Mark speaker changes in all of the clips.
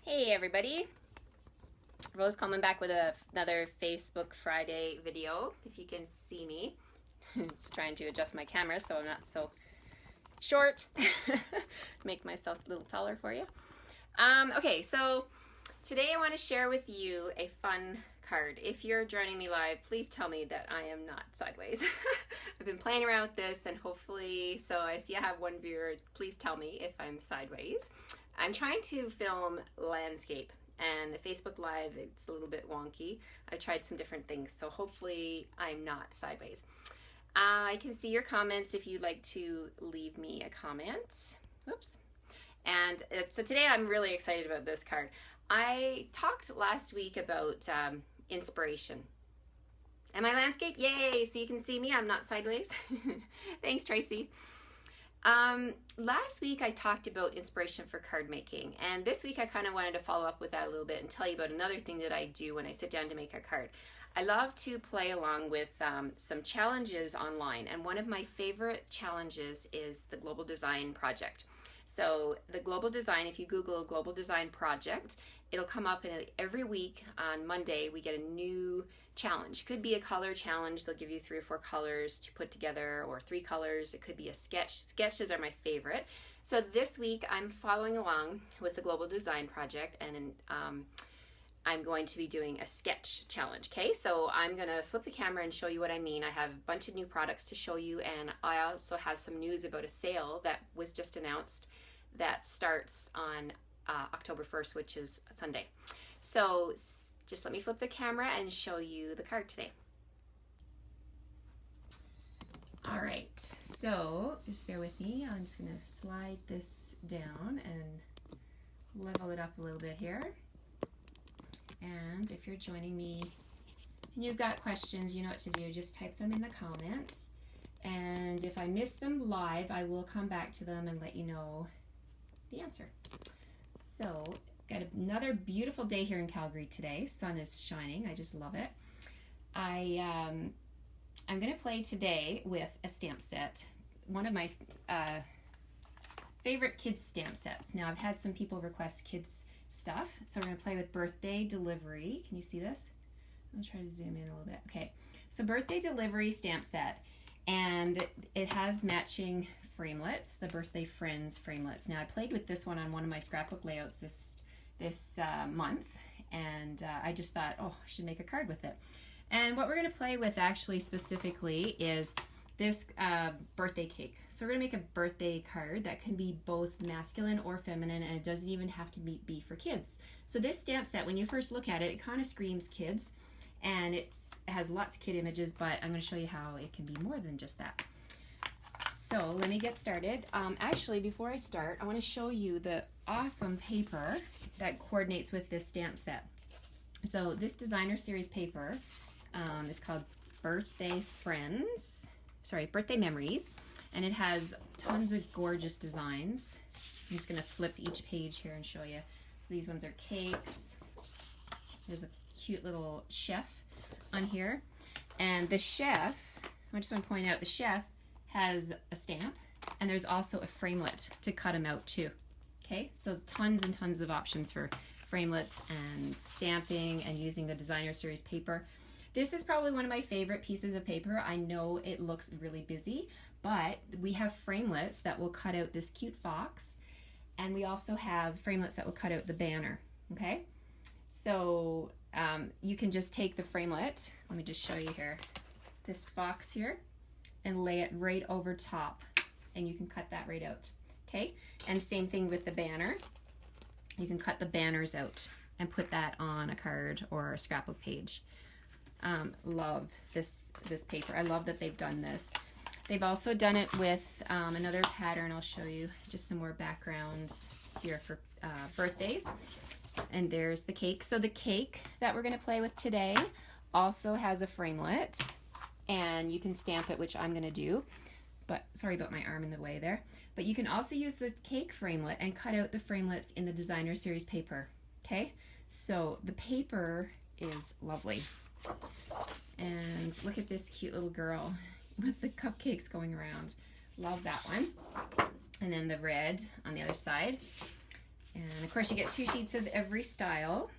Speaker 1: Hey everybody, Rose Coleman back with another Facebook Friday video. If you can see me, it's trying to adjust my camera so I'm not so short. Make myself a little taller for you. Okay, so today I want to share with you a fun card. If you're joining me live, please tell me that I am not sideways. I've been playing around with this and hopefully, so I see I have one viewer, please tell me if I'm sideways. I'm trying to film landscape and the Facebook Live, it's a little bit wonky. I've tried some different things, so hopefully I'm not sideways. I can see your comments if you'd like to leave me a comment. Whoops. And so today I'm really excited about this card. I talked last week about inspiration. And my landscape, yay! So you can see me, I'm not sideways. Thanks, Tracy. Last week I talked about inspiration for card making, and this week I kind of wanted to follow up with that a little bit and tell you about another thing that I do when I sit down to make a card. I love to play along with some challenges online, and one of my favorite challenges is the Global Design Project. So the Global Design, if you Google Global Design Project, it'll come up, and every week on Monday we get a new challenge. It could be a color challenge. They'll give you 3 or 4 colors to put together, or 3 colors. It could be a sketch. Sketches are my favorite. So this week I'm following along with the Global Design Project, and I'm going to be doing a sketch challenge. Okay, so I'm gonna flip the camera and show you what I mean. I have a bunch of new products to show you, and I also have some news about a sale that was just announced that starts on October 1st, which is Sunday. So just let me flip the camera and show you the card today. All right, so just bear with me. I'm just gonna slide this down and level it up a little bit here. And if you're joining me and you've got questions, you know what to do, just type them in the comments. And if I miss them live, I will come back to them and let you know the answer. So, got another beautiful day here in Calgary today. Sun is shining. I just love it. I'm going to play today with a stamp set. One of my favorite kids stamp sets. Now, I've had some people request kids stuff, so we're going to play with birthday delivery. Can you see this? I'll try to zoom in a little bit. Okay, so birthday delivery stamp set, and it has matching framelets, the birthday friends framelets. Now I played with this one on one of my scrapbook layouts this month, and I just thought, oh, I should make a card with it. And what we're going to play with actually specifically is this birthday cake. So we're going to make a birthday card that can be both masculine or feminine, and it doesn't even have to be for kids. So this stamp set, when you first look at it, it kind of screams kids, and it has lots of kid images, but I'm going to show you how it can be more than just that. So let me get started. Actually, before I start, I want to show you the awesome paper that coordinates with this stamp set. So this designer series paper is called Birthday Memories, and it has tons of gorgeous designs. I'm just going to flip each page here and show you. So these ones are cakes. There's a cute little chef on here, and the chef, I just want to point out, the chef has a stamp, and there's also a framelit to cut them out too. Okay, so tons and tons of options for framelets and stamping and using the designer series paper. This is probably one of my favorite pieces of paper. I know it looks really busy, but we have framelets that will cut out this cute fox, and we also have framelets that will cut out the banner. Okay, so you can just take the framelit, let me just show you here, this fox here, and lay it right over top, and you can cut that right out. Okay, and same thing with the banner. You can cut the banners out and put that on a card or a scrapbook page. Love this paper. I love that they've done this. They've also done it with another pattern. I'll show you just some more backgrounds here for birthdays. And there's the cake. So the cake that we're going to play with today also has a framelit, and you can stamp it, which I'm going to do, but sorry about my arm in the way there. But you can also use the cake framelit and cut out the framelits in the designer series paper. Okay, so the paper is lovely. And look at this cute little girl with the cupcakes going around. Love that one. And then the red on the other side. And of course you get 2 sheets of every style.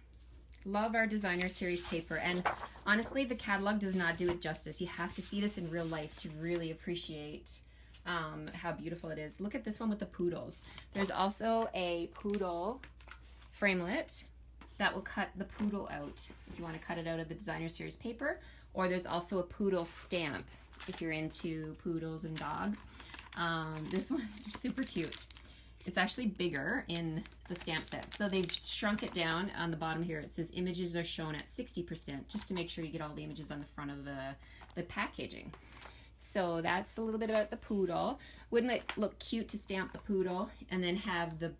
Speaker 1: Love our designer series paper, and honestly the catalog does not do it justice. You have to see this in real life to really appreciate how beautiful it is. Look at this one with the poodles. There's also a poodle framelit that will cut the poodle out if you want to cut it out of the designer series paper, or there's also a poodle stamp if you're into poodles and dogs. This one is super cute. It's actually bigger in the stamp set. So they've shrunk it down. On the bottom here it says images are shown at 60%, just to make sure you get all the images on the front of the packaging. So that's a little bit about the poodle. Wouldn't it look cute to stamp the poodle and then have the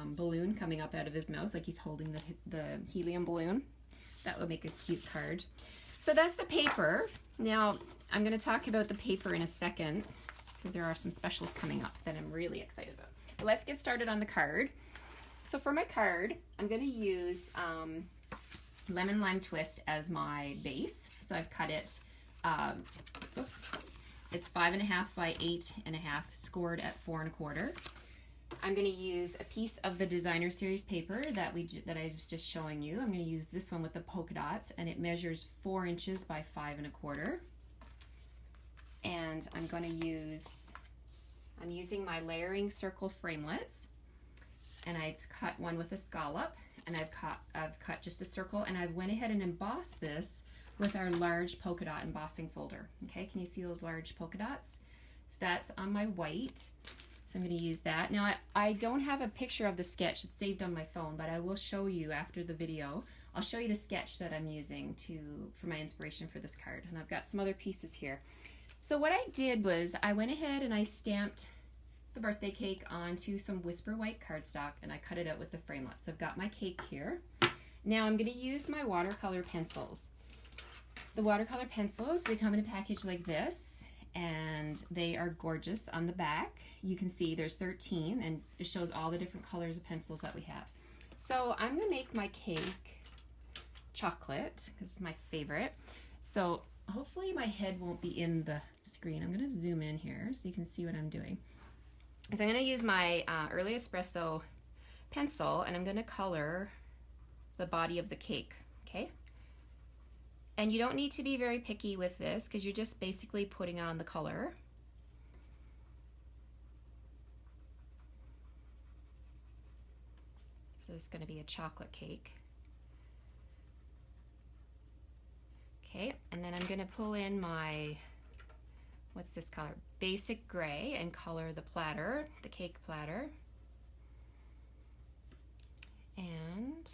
Speaker 1: balloon coming up out of his mouth like he's holding the helium balloon? That would make a cute card. So that's the paper. Now I'm going to talk about the paper in a second because there are some specials coming up that I'm really excited about. But let's get started on the card. So for my card, I'm going to use Lemon Lime Twist as my base. So I've cut it, oops, it's 5.5 by 8.5, scored at 4 1/4. I'm going to use a piece of the designer series paper that I was just showing you. I'm going to use this one with the polka dots, and it measures 4 inches by 5 1/4. And I'm going to use, I'm using my layering circle framelits, and I've cut one with a scallop, and I've cut just a circle, and I went ahead and embossed this with our large polka dot embossing folder. Okay, can you see those large polka dots? So that's on my white. So I'm going to use that. Now I don't have a picture of the sketch. It's saved on my phone, but I will show you after the video. I'll show you the sketch that I'm using for my inspiration for this card. And I've got some other pieces here. So what I did was I went ahead and I stamped the birthday cake onto some Whisper White cardstock, and I cut it out with the framelits. So I've got my cake here. Now I'm going to use my watercolor pencils. The watercolor pencils, they come in a package like this, and they are gorgeous on the back. You can see there's 13, and it shows all the different colors of pencils that we have. So I'm going to make my cake chocolate because it's my favorite. So hopefully my head won't be in the screen. I'm going to zoom in here so you can see what I'm doing. So I'm going to use my Early Espresso pencil, and I'm going to color the body of the cake, okay? And you don't need to be very picky with this because you're just basically putting on the color. So it's going to be a chocolate cake. Okay, and then I'm going to pull in my, what's this color? Basic gray, and color the platter, the cake platter. And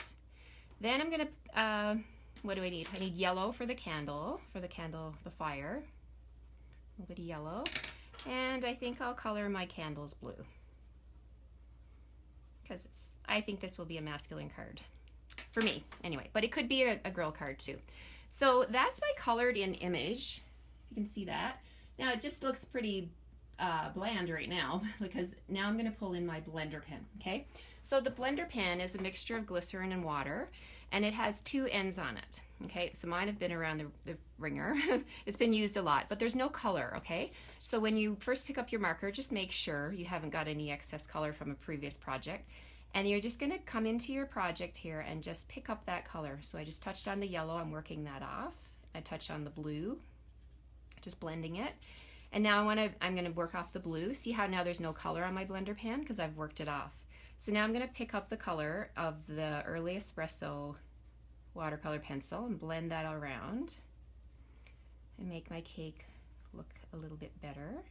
Speaker 1: then I'm going to, what do I need? I need yellow for the candle, the fire. A little bit of yellow. And I think I'll color my candles blue, because I think this will be a masculine card. For me, anyway. But it could be a girl card too. So that's my colored in image. You can see that. Now it just looks pretty bland right now because now I'm going to pull in my blender pen, okay? So the blender pen is a mixture of glycerin and water, and it has 2 ends on it, okay? So mine have been around the ringer. It's been used a lot, but there's no color, okay? So when you first pick up your marker, just make sure you haven't got any excess color from a previous project. And you're just going to come into your project here and just pick up that color. So I just touched on the yellow, I'm working that off. I touch on the blue, just blending it. And now I'm going to work off the blue. See how now there's no color on my blender pen because I've worked it off. So now I'm going to pick up the color of the Early Espresso watercolor pencil and blend that around and make my cake look a little bit better.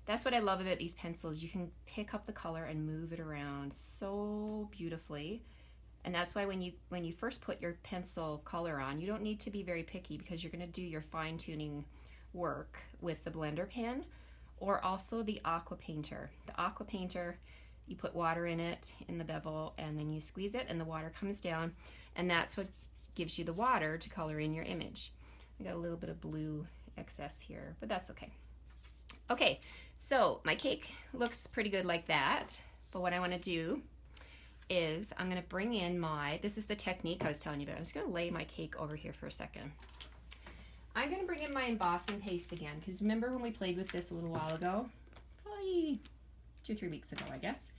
Speaker 1: That's what I love about these pencils. You can pick up the color and move it around so beautifully. And that's why when you first put your pencil color on, you don't need to be very picky because you're going to do your fine-tuning work with the blender pen or also the aqua painter. The aqua painter, you put water in it in the bevel and then you squeeze it and the water comes down, and that's what gives you the water to color in your image. I got a little bit of blue excess here, but that's okay. Okay, so my cake looks pretty good like that, but what I want to do is I'm going to bring in this is the technique I was telling you about. I'm just going to lay my cake over here for a second. I'm going to bring in my embossing paste again, because remember when we played with this a little while ago? Probably 2 or 3 weeks ago, I guess.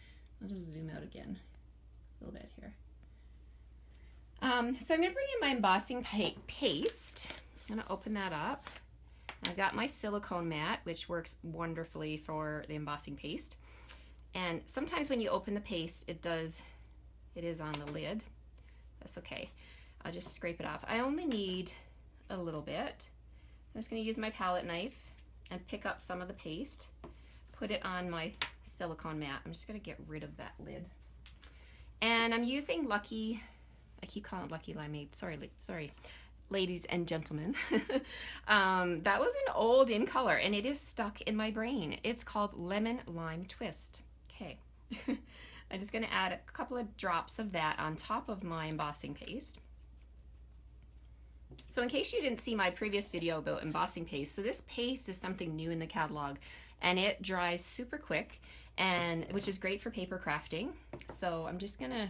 Speaker 1: I'll just zoom out again. a little bit here. So I'm going to bring in my embossing paste. I'm going to open that up. I've got my silicone mat, which works wonderfully for the embossing paste. And sometimes when you open the paste, it is on the lid. That's okay. I'll just scrape it off. I only need a little bit. I'm just going to use my palette knife and pick up some of the paste, put it on my silicone mat. I'm just going to get rid of that lid. And I'm using Lucky, I keep calling it Lucky Limeade. Sorry, ladies and gentlemen. That was an old in color and it is stuck in my brain. It's called Lemon Lime Twist. Okay. I'm just going to add a couple of drops of that on top of my embossing paste. So in case you didn't see my previous video about embossing paste, so this paste is something new in the catalog and it dries super quick, and which is great for paper crafting. So I'm just going to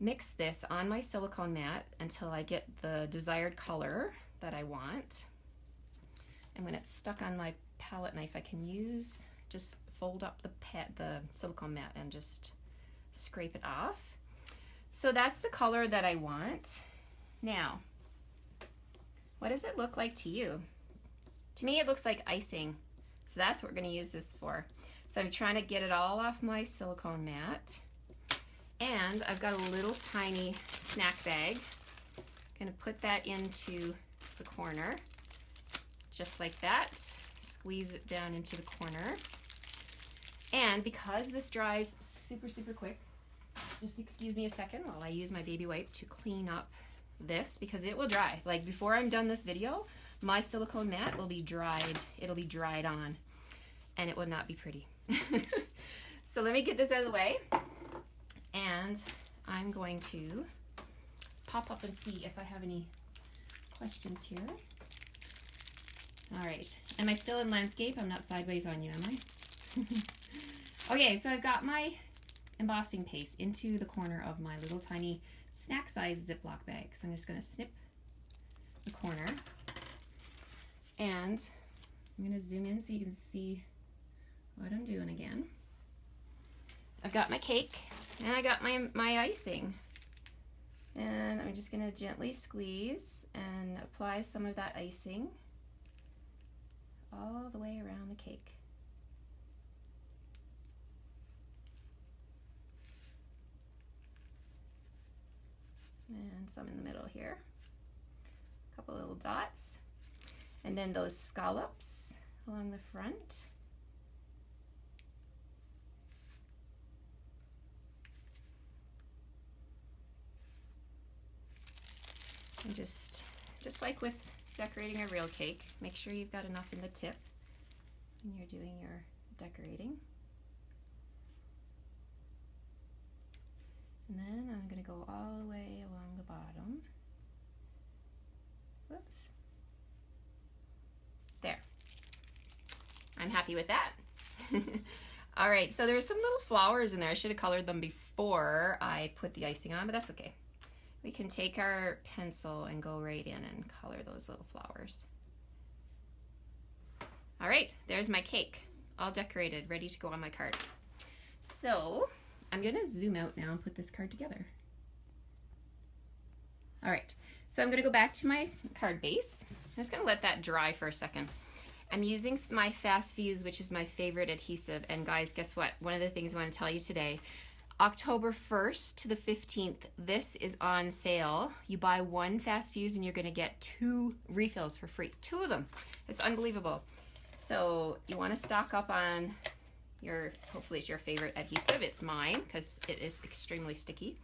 Speaker 1: mix this on my silicone mat until I get the desired color that I want. And when it's stuck on my palette knife, I can just fold up the silicone mat and just scrape it off. So that's the color that I want. Now, what does it look like to you? To me, it looks like icing. So that's what we're going to use this for. So I'm trying to get it all off my silicone mat. And I've got a little tiny snack bag. I'm going to put that into the corner, just like that. Squeeze it down into the corner. And because this dries super, super quick, just excuse me a second while I use my baby wipe to clean up this, because it will dry. Like before I'm done this video, my silicone mat will be dried. It'll be dried on and it will not be pretty. So let me get this out of the way and I'm going to pop up and see if I have any questions here. All right, am I still in landscape? I'm not sideways on you, am I? Okay, so I've got my embossing paste into the corner of my little tiny snack size Ziploc bag. So I'm just going to snip the corner and I'm going to zoom in so you can see what I'm doing again. I've got my cake and I got my icing, and I'm just going to gently squeeze and apply some of that icing all the way around the cake. And some in the middle here. A couple little dots. And then those scallops along the front. And just like with decorating a real cake, make sure you've got enough in the tip when you're doing your decorating. And then I'm going to go all the way along the bottom. Whoops. There. I'm happy with that. All right, so there's some little flowers in there. I should have colored them before I put the icing on, but that's okay. We can take our pencil and go right in and color those little flowers. All right, there's my cake, all decorated, ready to go on my card. So I'm going to zoom out now and put this card together. All right, so I'm going to go back to my card base. I'm just going to let that dry for a second. I'm using my Fast Fuse, which is my favorite adhesive. And guys, guess what? One of the things I want to tell you today, October 1st to the 15th, this is on sale. You buy one Fast Fuse and you're going to get 2 refills for free. 2 of them. It's unbelievable. So you want to stock up on hopefully it's your favorite adhesive. It's mine because it is extremely sticky.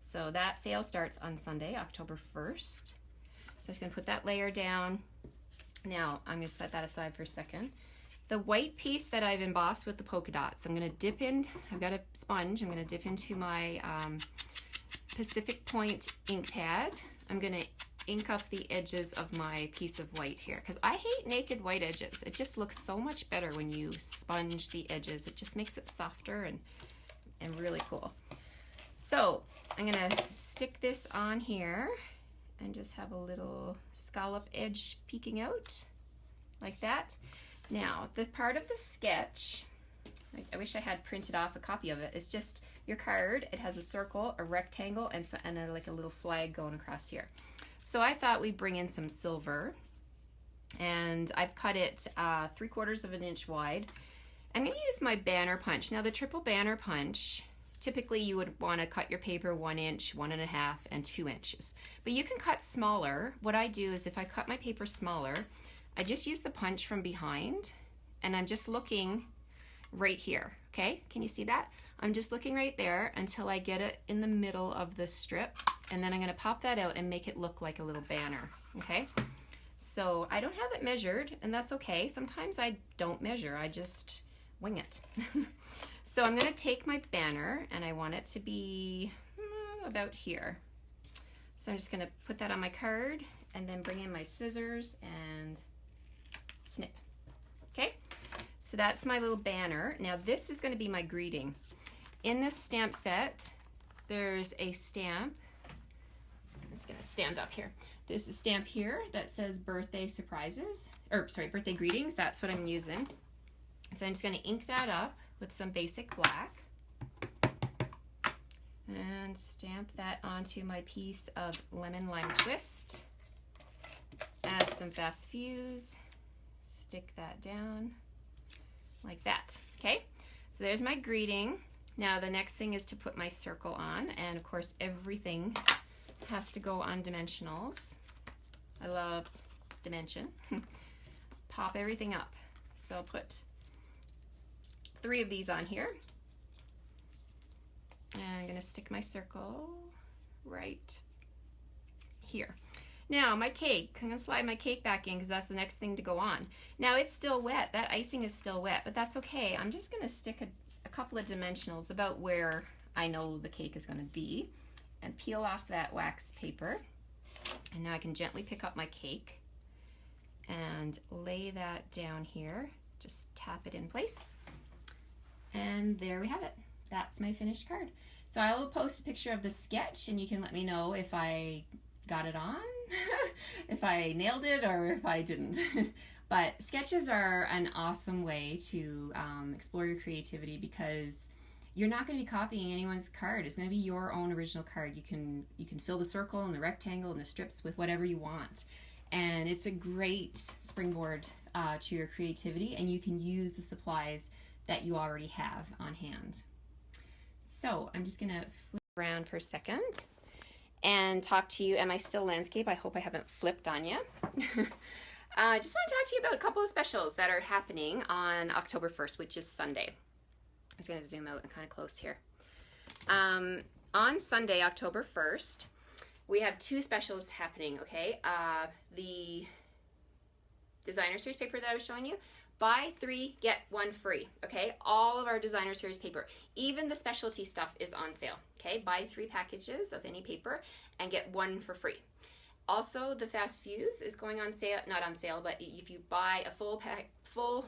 Speaker 1: So that sale starts on Sunday, October 1st. So I'm just going to put that layer down. Now I'm going to set that aside for a second. The white piece that I've embossed with the polka dots, I'm going to dip in, I've got a sponge, I'm going to dip into my Pacific Point ink pad. I'm going to ink up the edges of my piece of white here because I hate naked white edges. It just looks so much better when you sponge the edges. It just makes it softer and really cool. So I'm going to stick this on here and just have a little scallop edge peeking out like that. Now, the part of the sketch, I wish I had printed off a copy of it, it's just your card, it has a circle, a rectangle, and, like a little flag going across here. So I thought we'd bring in some silver, and I've cut it 3/4 of an inch wide. I'm going to use my banner punch. Now the triple banner punch, typically you would want to cut your paper 1 inch, 1.5, and 2 inches. But you can cut smaller. What I do is if I cut my paper smaller, I just use the punch from behind, and I'm just looking right here, okay? Can you see that? I'm just looking right there until I get it in the middle of the strip, and then I'm going to pop that out and make it look like a little banner, okay? So I don't have it measured, and that's okay. Sometimes I don't measure, I just wing it. So I'm going to take my banner, and I want it to be about here. So I'm just going to put that on my card and then bring in my scissors and snip. Okay, so that's my little banner. Now this is going to be my greeting. In this stamp set, there's a stamp. I'm just going to stand up here. There's a stamp here that says birthday surprises, or sorry, birthday greetings. That's what I'm using. So I'm just going to ink that up with some basic black and stamp that onto my piece of lemon lime twist. Add some fast fuse, stick that down like that. Okay, so there's my greeting. Now the next thing is to put my circle on, and of course everything has to go on dimensionals. I love dimension. Pop everything up. So I'll put 3 of these on here. And I'm going to stick my circle right here. Now my cake, I'm going to slide my cake back in because that's the next thing to go on. Now it's still wet. That icing is still wet, but that's okay. I'm just going to stick a couple of dimensionals about where I know the cake is going to be and peel off that wax paper. And now I can gently pick up my cake and lay that down here. Just tap it in place. And there we have it. That's my finished card. So I will post a picture of the sketch, and you can let me know if I got it on, if I nailed it, or if I didn't. But sketches are an awesome way to explore your creativity, because you're not going to be copying anyone's card. It's going to be your own original card. You can fill the circle and the rectangle and the strips with whatever you want. And it's a great springboard to your creativity, and you can use the supplies that you already have on hand. So I'm just gonna flip around for a second and talk to you. Am I still landscape? I hope I haven't flipped on you. I just want to talk to you about a couple of specials that are happening on October 1st, which is Sunday. I'm just gonna zoom out and kind of close here. On Sunday, October 1st, we have 2 specials happening, okay? The designer series paper that I was showing you, buy 3, get 1 free, okay? All of our designer series paper, even the specialty stuff is on sale, okay? Buy 3 packages of any paper and get 1 for free. Also, the fast fuse is going on sale, not on sale, but if you buy a full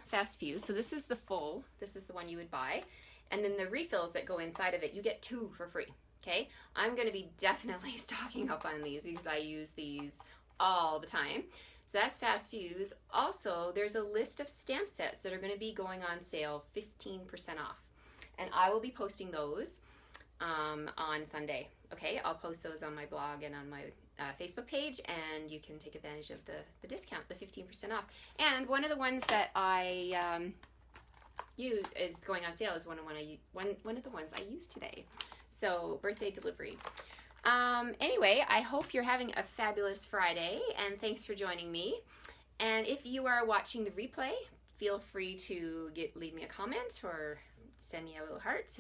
Speaker 1: fast fuse, so this is the full, this is the one you would buy, and then the refills that go inside of it, you get 2 for free, okay? I'm gonna be definitely stocking up on these because I use these all the time. So that's fast fuse. Also, there's a list of stamp sets that are going to be going on sale 15% off. And I will be posting those on Sunday. Okay, I'll post those on my blog and on my Facebook page, and you can take advantage of the discount, the 15% off. And one of the ones that I use is going on sale is one of the ones I used today. So birthday delivery. Anyway, I hope you're having a fabulous Friday, and thanks for joining me. And if you are watching the replay, feel free to leave me a comment or send me a little heart.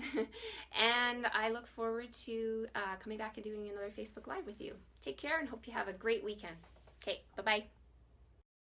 Speaker 1: And I look forward to coming back and doing another Facebook Live with you. Take care and hope you have a great weekend. Okay, bye-bye.